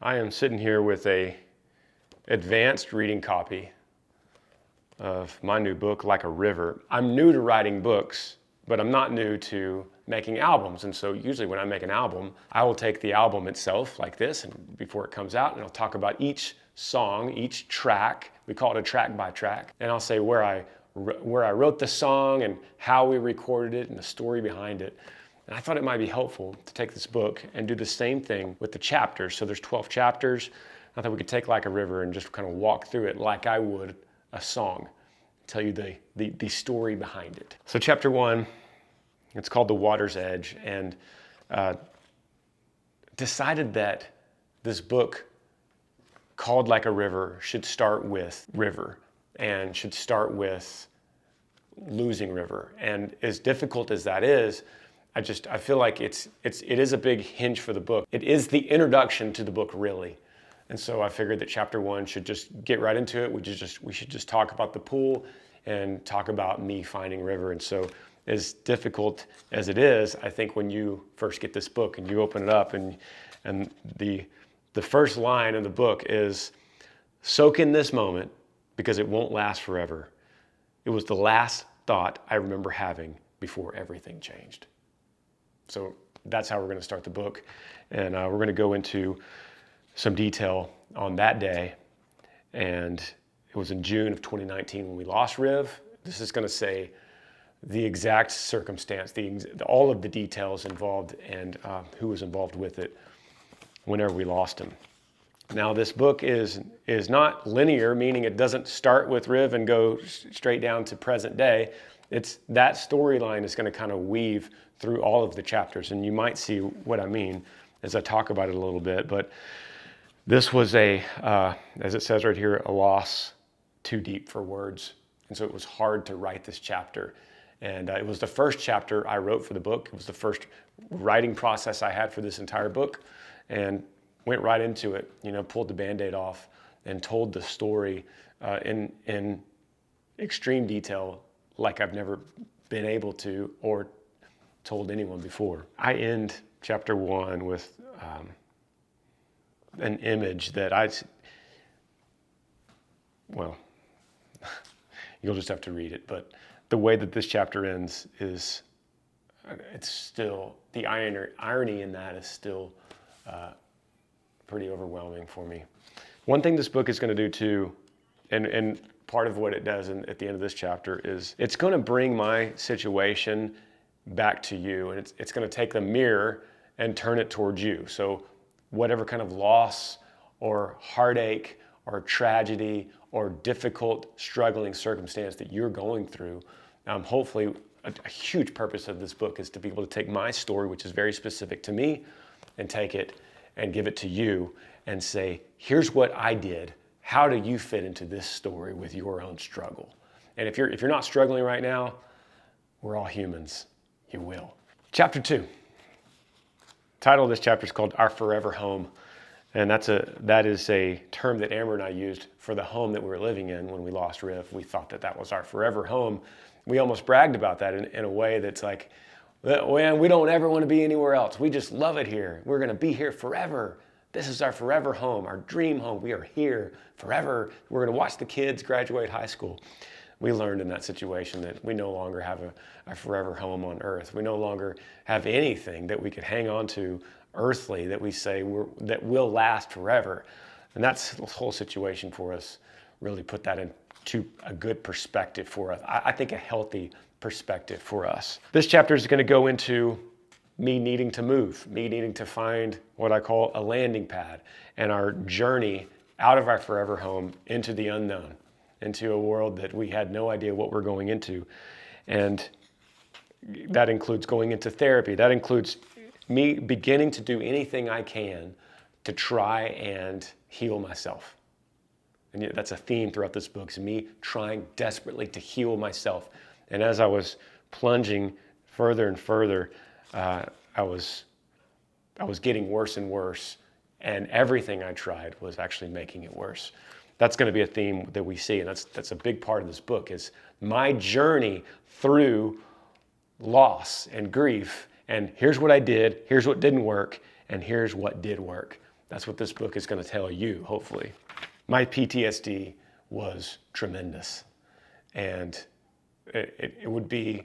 I am sitting here with a advanced reading copy of my new book, Like a River. I'm new to writing books, but I'm not new to making albums. And so usually when I make an album, I will take the album itself like this and before it comes out, and I'll talk about each song, each track. We call it a track by track. And I'll say where I wrote the song and how we recorded it and the story behind it. And I thought it might be helpful to take this book and do the same thing with the chapters. So there's 12 chapters. I thought we could take Like a River and just kind of walk through it like I would a song, tell you the story behind it. So chapter 1, it's called The Water's Edge, and decided that this book called Like a River should start with river and should start with losing river. And as difficult as that is, I feel like it is a big hinge for the book. It is the introduction to the book, really. And so I figured that chapter 1 should just get right into it. We should just talk about the pool and talk about me finding river. And so as difficult as it is, I think when you first get this book and you open it up and the first line in the book is, "Soak in this moment because it won't last forever. It was the last thought I remember having before everything changed." So that's how we're going to start the book. And we're going to go into some detail on that day. And it was in June of 2019 when we lost Riv. This is going to say the exact circumstance, all of the details involved and who was involved with it whenever we lost him. Now this book is not linear, meaning it doesn't start with Riv and go straight down to present day. It's that storyline is going to kind of weave through all of the chapters, and you might see what I mean as I talk about it a little bit. But this was as it says right here, a loss too deep for words. And so it was hard to write this chapter. And it was the first chapter I wrote for the book. It was the first writing process I had for this entire book, and went right into it, pulled the Band-Aid off and told the story in extreme detail like I've never been able to or told anyone before. I end chapter 1 with an image that you'll just have to read it, but the way that this chapter ends is, it's still, the irony in that is still pretty overwhelming for me. One thing this book is going to do too, and part of what it does at the end of this chapter is it's going to bring my situation back to you, and it's going to take the mirror and turn it towards you. So whatever kind of loss or heartache or tragedy or difficult, struggling circumstance that you're going through, hopefully a huge purpose of this book is to be able to take my story, which is very specific to me, and take it and give it to you and say, here's what I did. How do you fit into this story with your own struggle? And if you're not struggling right now, we're all humans. You will. Chapter 2. Title of this chapter is called Our Forever Home. And that is a term that Amber and I used for the home that we were living in when we lost Riv. We thought that was our forever home. We almost bragged about that in a way that's like, well, we don't ever want to be anywhere else. We just love it here. We're going to be here forever. This is our forever home, our dream home. We are here forever. We're going to watch the kids graduate high school. We learned in that situation that we no longer have a forever home on earth. We no longer have anything that we could hang on to earthly that we say that will last forever. And that's the whole situation for us, really put that into a good perspective for us. I think a healthy perspective for us. This chapter is going to go into me needing to move, me needing to find what I call a landing pad, and our journey out of our forever home into the unknown, into a world that we had no idea what we're going into. And that includes going into therapy. That includes me beginning to do anything I can to try and heal myself. And that's a theme throughout this book, is me trying desperately to heal myself. And as I was plunging further and further, I was getting worse and worse, and everything I tried was actually making it worse. That's going to be a theme that we see, and that's a big part of this book, is my journey through loss and grief, and here's what I did, here's what didn't work, and here's what did work. That's what this book is going to tell you, hopefully. My PTSD was tremendous, and it would be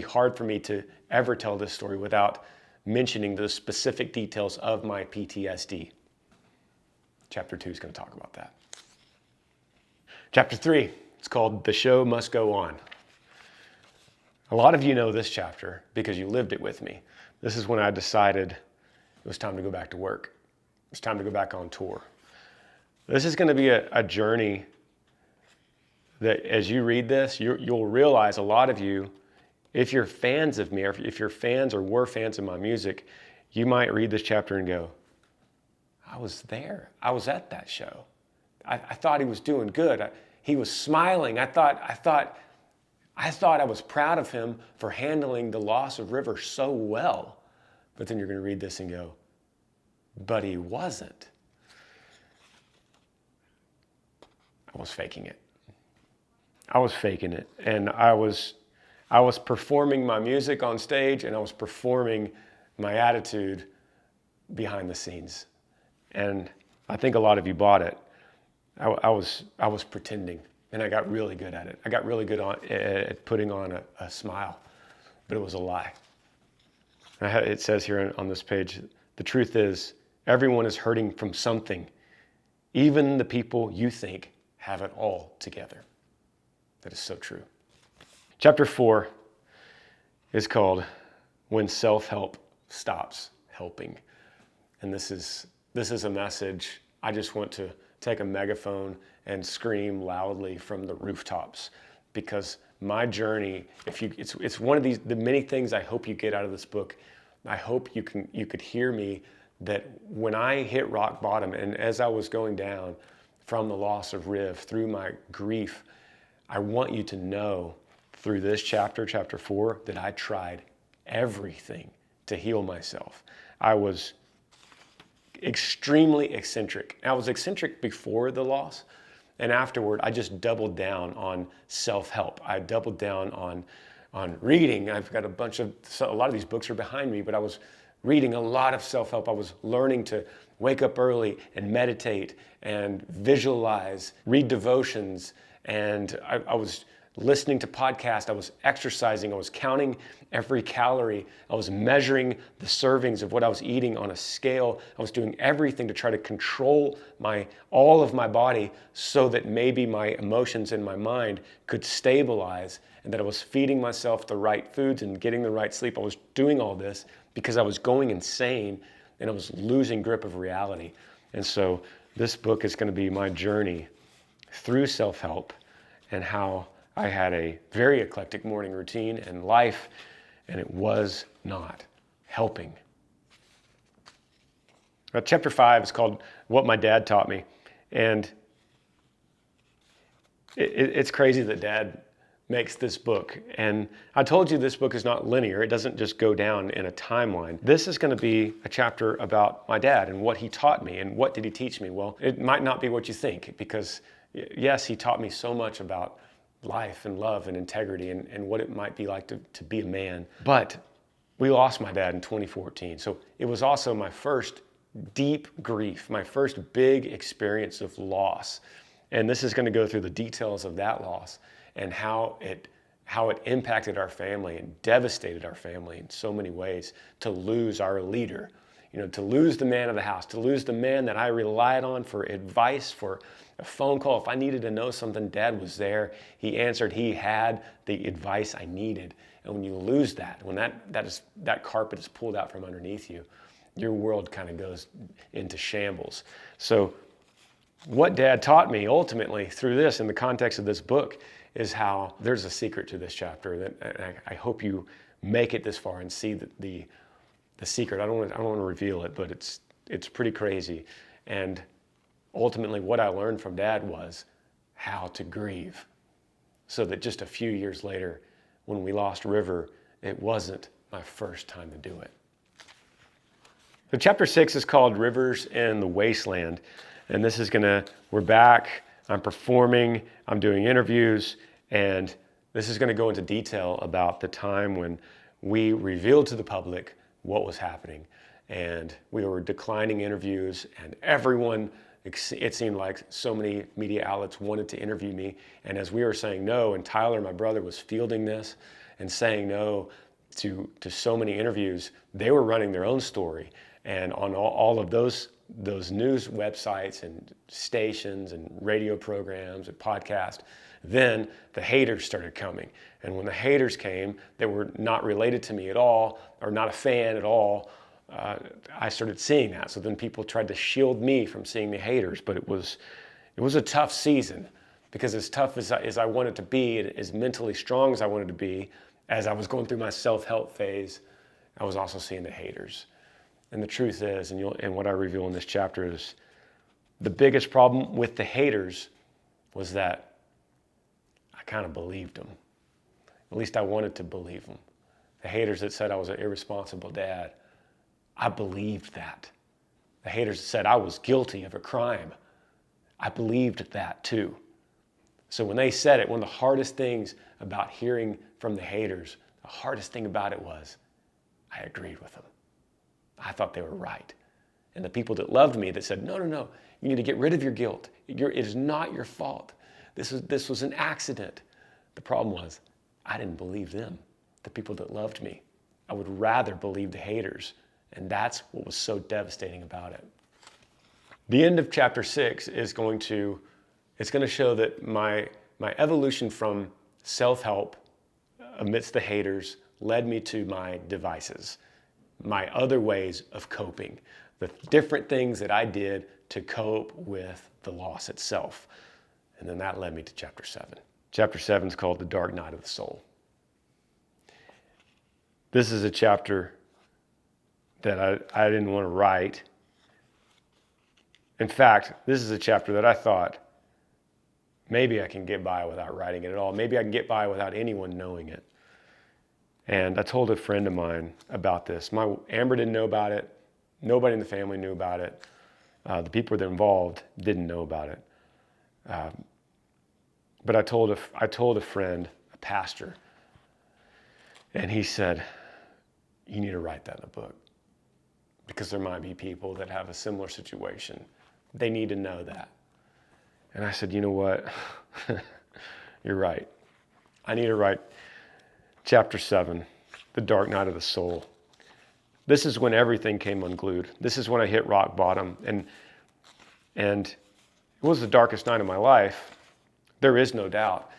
hard for me to ever tell this story without mentioning the specific details of my PTSD. Chapter 2 is going to talk about that. Chapter 3, it's called The Show Must Go On. A lot of you know this chapter because you lived it with me. This is when I decided it was time to go back to work. It was time to go back on tour. This is going to be a journey that as you read this, you'll realize, a lot of you, if you're fans of me, or if you're fans or were fans of my music, you might read this chapter and go, I was there. I was at that show. I thought he was doing good. He was smiling. I thought I was proud of him for handling the loss of River so well. But then you're going to read this and go, but he wasn't. I was faking it. I was faking it. And I was performing my music on stage, and I was performing my attitude behind the scenes. And I think a lot of you bought it. I was pretending, and I got really good at it. I got really good at putting on a smile, but it was a lie. It says here on this page, the truth is, everyone is hurting from something. Even the people you think have it all together. That is so true. Chapter 4 is called When Self-Help Stops Helping. And this is a message I just want to take a megaphone and scream loudly from the rooftops, because my journey, it's one of the many things I hope you get out of this book. I hope you could hear me, that when I hit rock bottom, and as I was going down from the loss of Riv, through my grief, I want you to know through this chapter 4, that I tried everything to heal myself. I was extremely eccentric. I was eccentric before the loss, and afterward, I just doubled down on self-help. I doubled down on reading. I've got a lot of these books are behind me, but I was reading a lot of self-help. I was learning to wake up early and meditate and visualize, read devotions, and I was listening to podcasts, I was exercising, I was counting every calorie, I was measuring the servings of what I was eating on a scale. I was doing everything to try to control all of my body so that maybe my emotions and my mind could stabilize, and that I was feeding myself the right foods and getting the right sleep. I was doing all this because I was going insane and I was losing grip of reality. And so this book is going to be my journey through self-help, and how I had a very eclectic morning routine and life, and it was not helping. Chapter 5 is called What My Dad Taught Me. And it's crazy that Dad makes this book. And I told you this book is not linear. It doesn't just go down in a timeline. This is going to be a chapter about my dad and what he taught me. And what did he teach me? Well, it might not be what you think, because yes, he taught me so much about life and love and integrity and what it might be like to be a man. But we lost my dad in 2014. So it was also my first deep grief, my first big experience of loss. And this is going to go through the details of that loss and how it impacted our family and devastated our family in so many ways, to lose our leader, to lose the man of the house, to lose the man that I relied on for advice, for a phone call. If I needed to know something, Dad was there. He answered. He had the advice I needed. And when you lose that, when that carpet is pulled out from underneath you, your world kind of goes into shambles. So what Dad taught me ultimately through this, in the context of this book, is how there's a secret to this chapter that I hope you make it this far and see the secret. I don't want to reveal it, but it's pretty crazy. And ultimately, what I learned from Dad was how to grieve, so that just a few years later, when we lost River, it wasn't my first time to do it. So chapter 6 is called Rivers in the Wasteland. And this is we're back, I'm performing, I'm doing interviews, and this is going to go into detail about the time when we revealed to the public what was happening. and we were declining interviews, and everyone, it seemed like so many media outlets wanted to interview me. And as we were saying no, and Tyler, my brother, was fielding this and saying no to so many interviews, they were running their own story. And on all of those news websites and stations and radio programs and podcasts, then the haters started coming. And when the haters came, they were not related to me at all, or not a fan at all. I started seeing that. So then people tried to shield me from seeing the haters, but it was a tough season, because as tough as I wanted to be, and as mentally strong as I wanted to be, as I was going through my self-help phase, I was also seeing the haters. And the truth is, and what I reveal in this chapter is, the biggest problem with the haters was that I kind of believed them. At least I wanted to believe them. The haters that said I was an irresponsible dad, I believed that. The haters that said I was guilty of a crime, I believed that too. So when they said it, one of the hardest things about hearing from the haters, the hardest thing about it was, I agreed with them. I thought they were right. And the people that loved me, that said, no, you need to get rid of your guilt. It is not your fault. This was an accident. The problem was, I didn't believe them, the people that loved me. I would rather believe the haters. And that's what was so devastating about it. The end of chapter 6 is going to show that my evolution from self-help amidst the haters led me to my devices, my other ways of coping, the different things that I did to cope with the loss itself. And then that led me to chapter 7. Chapter 7 is called The Dark Night of the Soul. This is a chapter that I didn't want to write. In fact, this is a chapter that I thought, maybe I can get by without writing it at all. Maybe I can get by without anyone knowing it. And I told a friend of mine about this. Amber didn't know about it. Nobody in the family knew about it. The people that were involved didn't know about it. But I told a friend, a pastor, and he said, you need to write that in a book, because there might be people that have a similar situation. They need to know that. And I said, you know what? You're right. I need to write chapter 7, The Dark Night of the Soul. This is when everything came unglued. This is when I hit rock bottom. And it was the darkest night of my life. There is no doubt.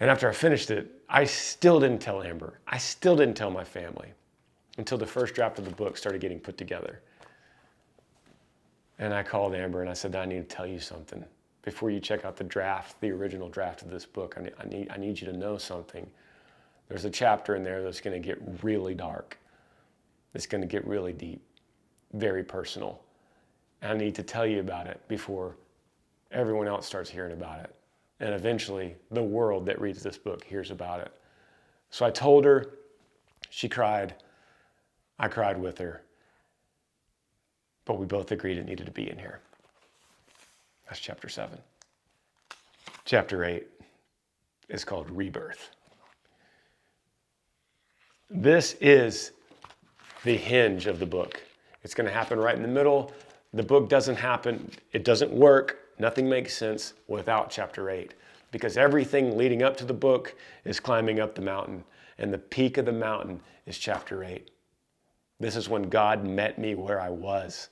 And after I finished it, I still didn't tell Amber. I still didn't tell my family until the first draft of the book started getting put together. And I called Amber and I said, I need to tell you something. Before you check out the original draft of this book, I need you to know something. There's a chapter in there that's going to get really dark. It's going to get really deep, very personal. And I need to tell you about it before everyone else starts hearing about it. And eventually, the world that reads this book hears about it. So I told her, she cried, I cried with her, but we both agreed it needed to be in here. That's chapter 7. Chapter 8 is called Rebirth. This is the hinge of the book. It's going to happen right in the middle. The book doesn't happen, it doesn't work, nothing makes sense without chapter 8, because everything leading up to the book is climbing up the mountain, and the peak of the mountain is chapter 8. This is when God met me where I was.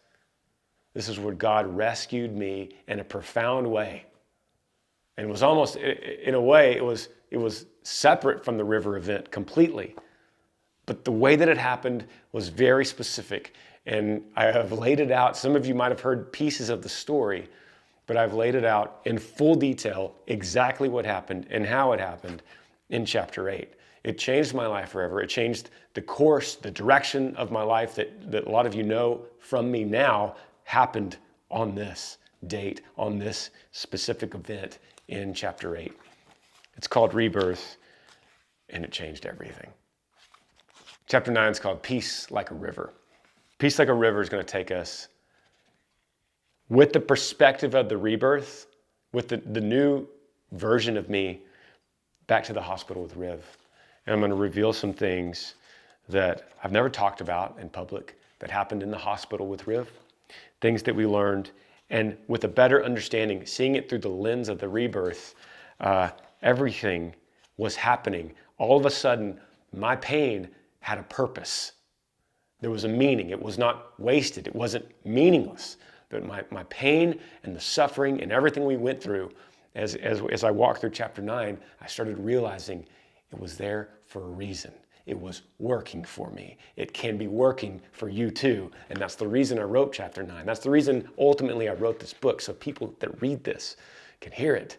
This is where God rescued me in a profound way. And it was almost, in a way, it was separate from the river event completely. But the way that it happened was very specific. And I have laid it out. Some of you might have heard pieces of the story, but I've laid it out in full detail, exactly what happened and how it happened in chapter 8. It changed my life forever. It changed the course, the direction of my life that a lot of you know from me now happened on this date, on this specific event in chapter 8. It's called Rebirth, and it changed everything. Chapter 9 is called Peace Like a River. Peace Like a River is going to take us with the perspective of the rebirth, with the new version of me, back to the hospital with Riv. And I'm going to reveal some things that I've never talked about in public, that happened in the hospital with Riv, things that we learned, and with a better understanding, seeing it through the lens of the rebirth, everything was happening. All of a sudden, my pain had a purpose. There was a meaning. It was not wasted. It wasn't meaningless. But my pain and the suffering and everything we went through, as I walked through chapter 9, I started realizing it was there for a reason. It was working for me. It can be working for you too. And that's the reason I wrote chapter 9. That's the reason ultimately I wrote this book, so people that read this can hear it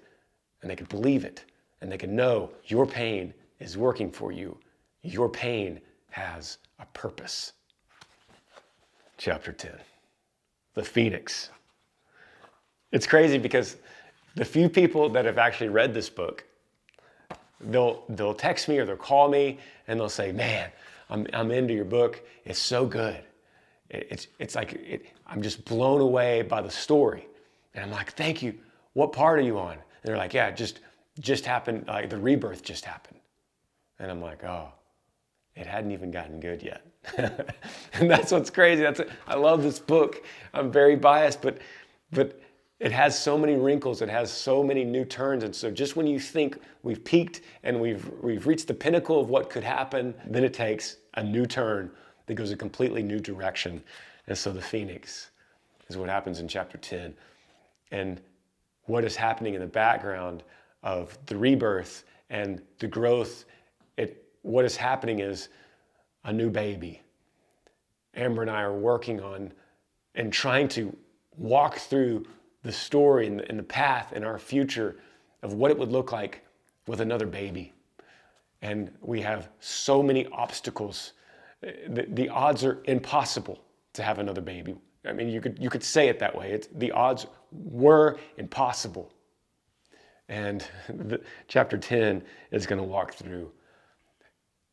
and they can believe it and they can know your pain is working for you. Your pain has a purpose. Chapter 10, the Phoenix. It's crazy because the few people that have actually read this book, they'll text me or they'll call me and they'll say, man, I'm into your book. It's so good. It's like I'm just blown away by the story. And I'm like, thank you. What part are you on? And they're like, yeah, it just happened. Like the rebirth just happened. And I'm like, oh, it hadn't even gotten good yet. And that's what's crazy. I love this book. I'm very biased, but it has so many wrinkles. It has so many new turns. And so just when you think we've peaked and we've reached the pinnacle of what could happen, then it takes a new turn that goes a completely new direction. And so the Phoenix is what happens in chapter 10. And what is happening in the background of the rebirth and the growth, what is happening is a new baby. Amber and I are working on and trying to walk through the story and the path in our future of what it would look like with another baby. And we have so many obstacles. The odds are impossible to have another baby. I mean, you could say it that way. The odds were impossible. And chapter 10 is going to walk through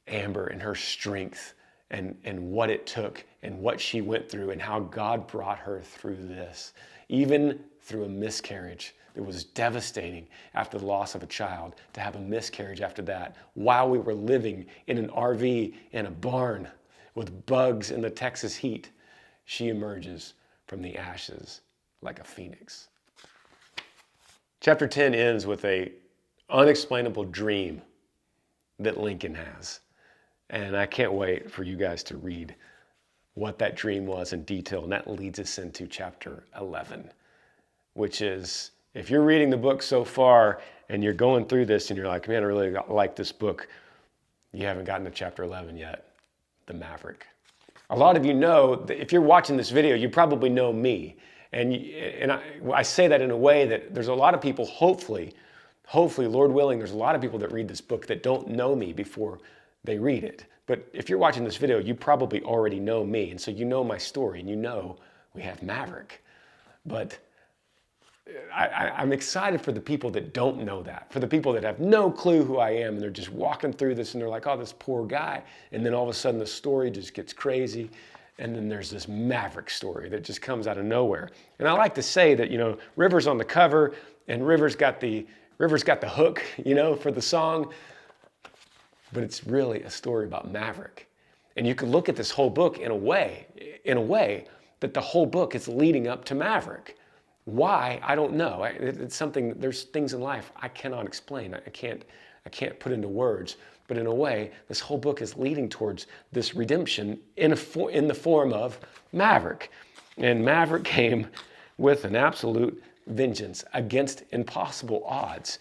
Amber and her strength and what it took and what she went through and how God brought her through this, even through a miscarriage that was devastating after the loss of a child, to have a miscarriage after that while we were living in an RV in a barn with bugs in the Texas heat. She emerges from the ashes like a phoenix. Chapter 10 ends with an unexplainable dream that Lincoln has. And I can't wait for you guys to read what that dream was in detail. And that leads us into chapter 11, which is, if you're reading the book so far and you're going through this and you're like, man, I really like this book, you haven't gotten to chapter 11 yet, the Maverick. A lot of you know, that if you're watching this video, you probably know me. And I say that in a way that there's a lot of people, hopefully, Lord willing, there's a lot of people that read this book that don't know me before they read it. But if you're watching this video, you probably already know me. And so you know my story and you know we have Maverick. But I'm excited for the people that don't know that, for the people that have no clue who I am and they're just walking through this and they're like, oh, this poor guy. And then all of a sudden the story just gets crazy. And then there's this Maverick story that just comes out of nowhere. And I like to say that, River's on the cover and River's got the hook, for the song. But it's really a story about Maverick. And you can look at this whole book in a way that the whole book is leading up to Maverick. Why? I don't know. It's something, there's things in life I cannot explain. I can't put into words. But in a way, this whole book is leading towards this redemption in the form of Maverick. And Maverick came with an absolute vengeance against impossible odds.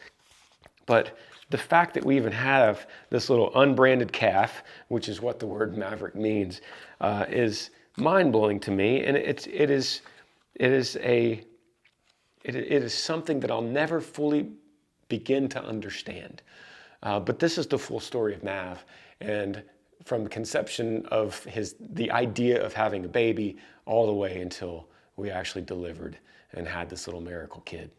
But the fact that we even have this little unbranded calf, which is what the word Maverick means, is mind-blowing to me. And it is something that I'll never fully begin to understand. But this is the full story of Mav, and from the conception of the idea of having a baby all the way until we actually delivered and had this little miracle kid.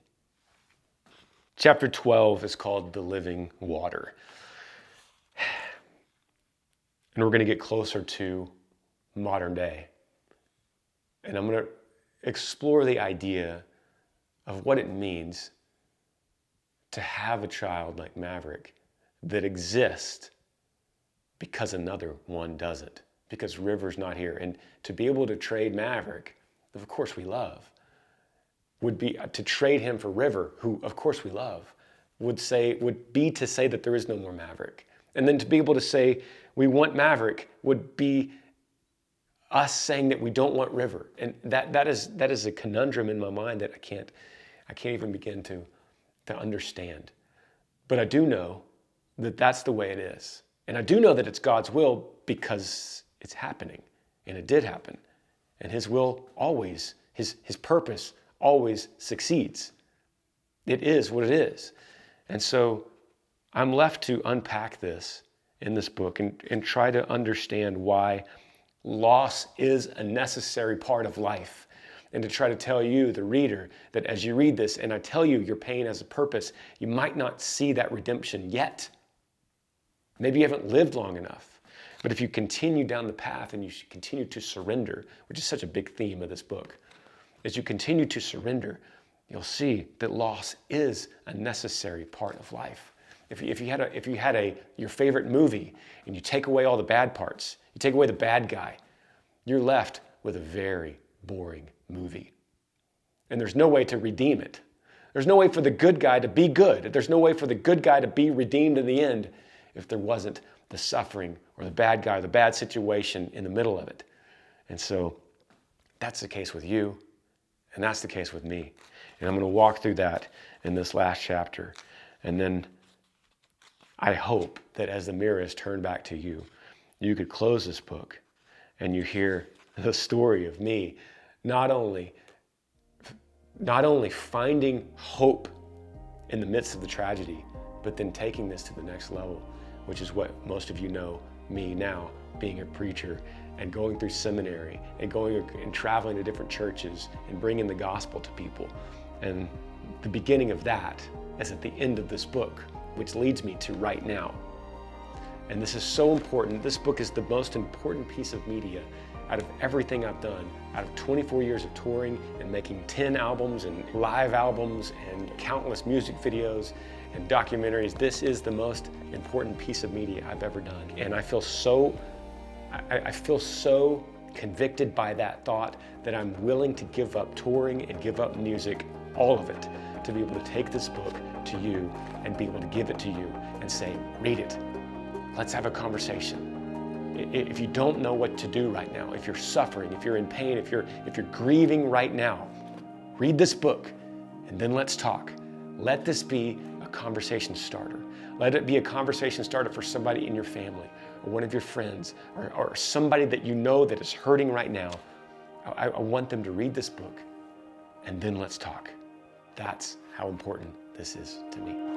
Chapter 12 is called The Living Water. And we're going to get closer to modern day. And I'm going to explore the idea of what it means to have a child like Maverick that exists because another one doesn't. because River's not here. And to be able to trade Maverick, of course we love, would be to trade him for River, who of course we love, would be to say that there is no more Maverick. And then to be able to say we want Maverick would be us saying that we don't want River. And that is a conundrum in my mind that I can't even begin to understand. But I do know that that's the way it is. And I do know that it's God's will because it's happening. And it did happen. And his will always, his purpose always succeeds. It is what it is. And so I'm left to unpack this in this book and try to understand why loss is a necessary part of life. And to try to tell you, the reader, that as you read this and I tell you your pain has a purpose, you might not see that redemption yet. Maybe you haven't lived long enough. But if you continue down the path and you continue to surrender, which is such a big theme of this book, as you continue to surrender, you'll see that loss is a necessary part of life. If you had your favorite movie and you take away all the bad parts, you take away the bad guy, you're left with a very boring movie. And there's no way to redeem it. There's no way for the good guy to be good. There's no way for the good guy to be redeemed in the end if there wasn't the suffering or the bad guy, or the bad situation in the middle of it. And so that's the case with you, and that's the case with me. And I'm going to walk through that in this last chapter. And then I hope that as the mirror is turned back to you, you could close this book and you hear the story of me not only finding hope in the midst of the tragedy, but then taking this to the next level, which is what most of you know me now, being a preacher and going through seminary and going and traveling to different churches and bringing the gospel to people. And the beginning of that is at the end of this book, which leads me to right now. And this is so important. This book is the most important piece of media out of everything I've done, out of 24 years of touring and making 10 albums and live albums and countless music videos and documentaries. This is the most important piece of media I've ever done. And I feel so convicted by that thought that I'm willing to give up touring and give up music, all of it, to be able to take this book to you and be able to give it to you and say, read it. Let's have a conversation. If you don't know what to do right now, if you're suffering, if you're in pain, if you're grieving right now, read this book and then let's talk. Let this be a conversation starter. Let it be a conversation starter for somebody in your family or one of your friends or somebody that you know that is hurting right now. I want them to read this book and then let's talk. That's how important this is to me.